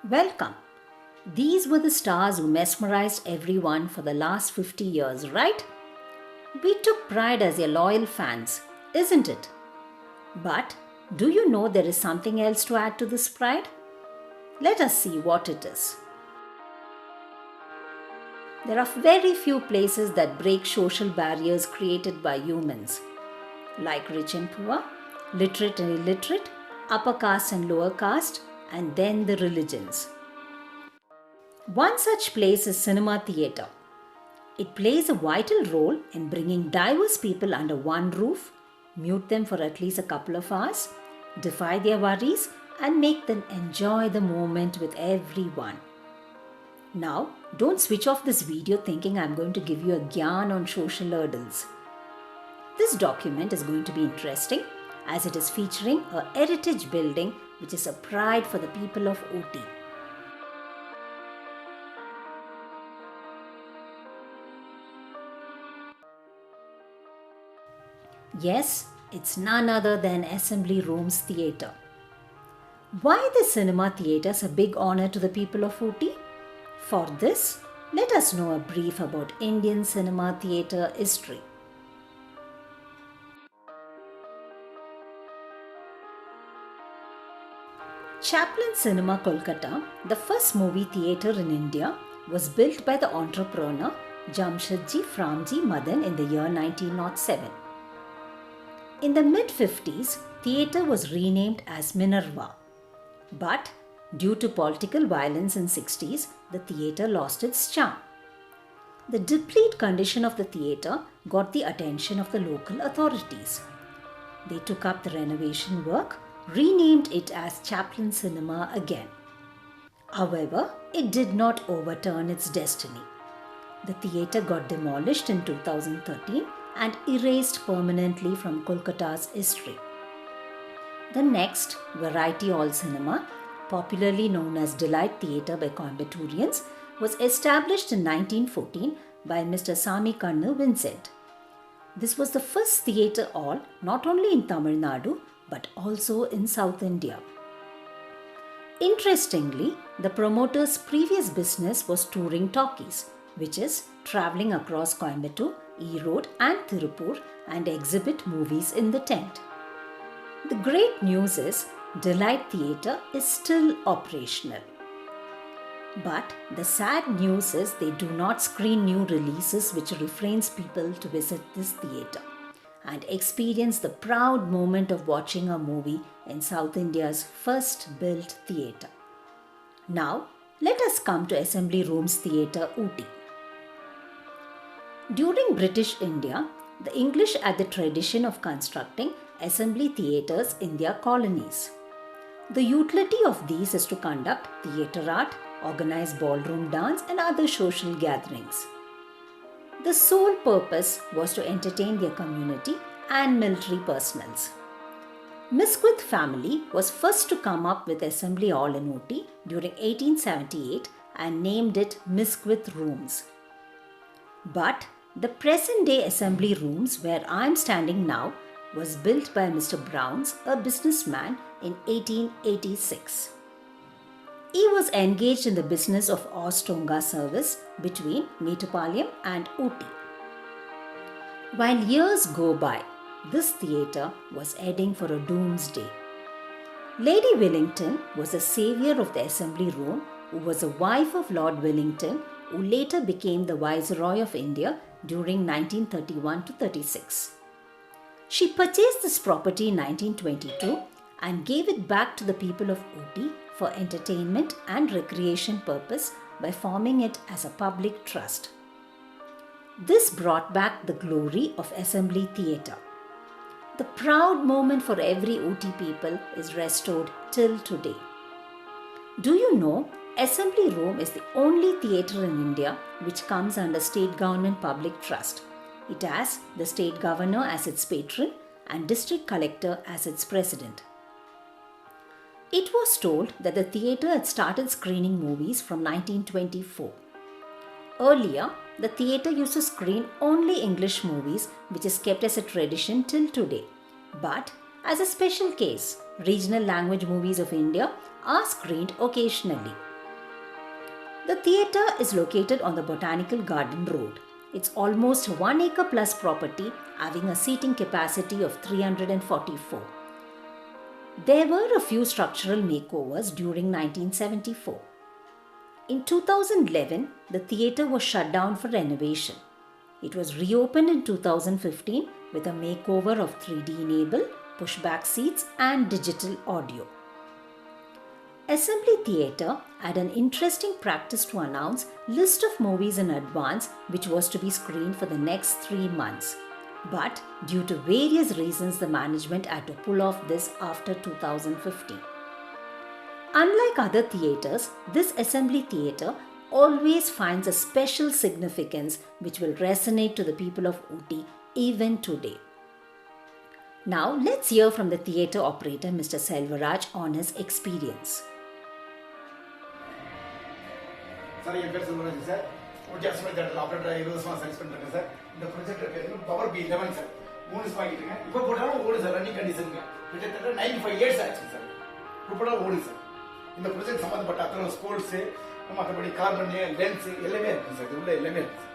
Welcome. These were the stars who mesmerized everyone for the last 50 years, right? We took pride as your loyal fans, isn't it? But do you know there is something else to add to this pride? Let us see what it is. There are very few places that break social barriers created by humans, like rich and poor, literate and illiterate, upper caste and lower caste, and then the religions. One such place is cinema theatre. It plays a vital role in bringing diverse people under one roof, mute them for at least a couple of hours, defy their worries, and make them enjoy the moment with everyone. Now, don't switch off this video thinking I'm going to give you a gyan on social hurdles. This document is going to be interesting as it is featuring a heritage building which is a pride for the people of Ooty. Yes, it's none other than Assembly Rooms Theatre. Why the cinema theatre is a big honor to the people of Ooty? For this, let us know a brief about Indian cinema theatre history. Chaplin Cinema Kolkata, the first movie theatre in India, was built by the entrepreneur Jamshedji Framji Madan in the year 1907. In the mid-50s, theatre was renamed as Minerva. But due to political violence in 60s, the theatre lost its charm. The depleted condition of the theatre got the attention of the local authorities. They took up the renovation work, renamed it as Chaplin Cinema again. However, it did not overturn its destiny. The theatre got demolished in 2013 and erased permanently from Kolkata's history. The next, Variety Hall Cinema, popularly known as Delight Theatre by Coimbaturians, was established in 1914 by Mr. Sami Kannu Vincent. This was the first theatre hall not only in Tamil Nadu but also in South India. Interestingly, the promoter's previous business was touring talkies, which is travelling across Coimbatore, Erode and Tirupur and exhibit movies in the tent. The great news is Delight Theatre is still operational. But the sad news is they do not screen new releases, which refrains people to visit this theatre and experience the proud moment of watching a movie in South India's first built theatre. Now, let us come to Assembly Rooms Theatre, Ooty. During British India, the English had the tradition of constructing assembly theatres in their colonies. The utility of these is to conduct theatre art, organize ballroom dance and other social gatherings. The sole purpose was to entertain their community and military personnels. Misquith family was first to come up with Assembly Hall in Ooty during 1878 and named it Misquith Rooms. But the present day Assembly Rooms where I am standing now was built by Mr.Brownes, a businessman, in 1886. He was engaged in the business of tonga service between Mettupalayam and Ooty. While years go by, this theatre was heading for a doomsday. Lady Willingdon was a saviour of the Assembly Room who was a wife of Lord Wellington, who later became the viceroy of India during 1931 to 36. She purchased this property in 1922 and gave it back to the people of Ooty for entertainment and recreation purpose by forming it as a public trust. This brought back the glory of Assembly Theatre. The proud moment for every Ooty people is restored till today. Do you know Assembly Room is the only theatre in India which comes under state government public trust. It has the state governor as its patron and district collector as its president. It was told that the theatre had started screening movies from 1924. Earlier, the theatre used to screen only English movies, which is kept as a tradition till today. But as a special case, regional language movies of India are screened occasionally. The theatre is located on the Botanical Garden Road. It's almost 1 acre plus property having a seating capacity of 344. There were a few structural makeovers during 1974. In 2011, the theatre was shut down for renovation. It was reopened in 2015 with a makeover of 3D enable, pushback seats and digital audio. Assembly Theatre had an interesting practice to announce list of movies in advance which was to be screened for the next 3 months. But due to various reasons, the management had to pull off this after 2015. Unlike other theatres, this Assembly Theatre always finds a special significance which will resonate to the people of Ooty even today. Now let's hear from the theatre operator Mr. Selvaraj on his experience. Sir, I am Selvaraj sir. Ooty Assembly Theatre operator 20 வருஷமா service பண்றேன் sir. இந்த project பேரு power B11 sir. 3 வருஷமா ஆகிட்டுங்க. இப்போ போட்டாலும் ஓடுது sir, running கண்டிஷனுங்க. கிட்டத்தட்ட 95 years ஆச்சு சார். இப்போ ஓடுது சார். இந்த ப்ராஜெக்ட் சம்பந்தப்பட்ட அத்தனை ஸ்கூல்ஸ், மற்றபடி கார்பன் லென்ஸ் எல்லாமே இருக்கு சார். உள்ள எல்லாமே இருக்கு சார்.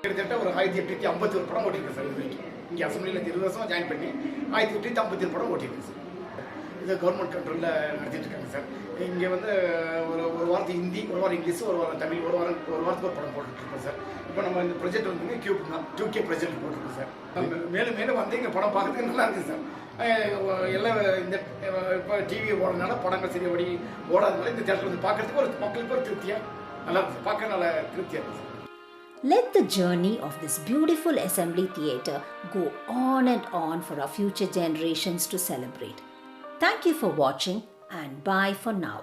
கிட்டத்தட்ட ஒரு 1851 படம் ஓட்டிருக்கேன் சார். இது வரைக்கும் இங்கே அசம்பிளியில் 20 வருஷமா ஜாயின் பண்ணி 1851 படம் ஓட்டிருக்கேன் சார். இது கவர்மெண்ட் கண்ட்ரோலில் நடத்திட்டு இருக்காங்க சார். இங்கே வந்து ஒரு வாரத்துக்கு ஹிந்தி, ஒரு வாரம் இங்கிலீஷ், ஒரு வாரம் தமிழ், ஒரு வாரத்துக்கு ஒரு படம் போட்டுருக்கோம் சார். இப்போ நம்ம இந்த ப்ரொஜெக்ட் வந்து கியூப் தான் 2K ப்ரொஜெக்ட் போட்டிருக்கோம் சார். மேலும் மேலும் வந்து இங்கே படம் பார்க்கறதுக்கு நல்லா இருக்குது சார். எல்லாம் இந்த இப்போ டிவி ஓடுறதுனால படங்கள் சரியாபடி ஓடாதனால இந்த தேட்டர் வந்து பார்க்கறதுக்கு ஒரு மக்களுக்கு ஒரு திருப்தியாக நல்லா இருக்குது, பார்க்க நல்ல திருப்தியாக இருக்குது sir. Let the journey of this beautiful Assembly Theatre go on and on for our future generations to celebrate. Thank you for watching and bye for now.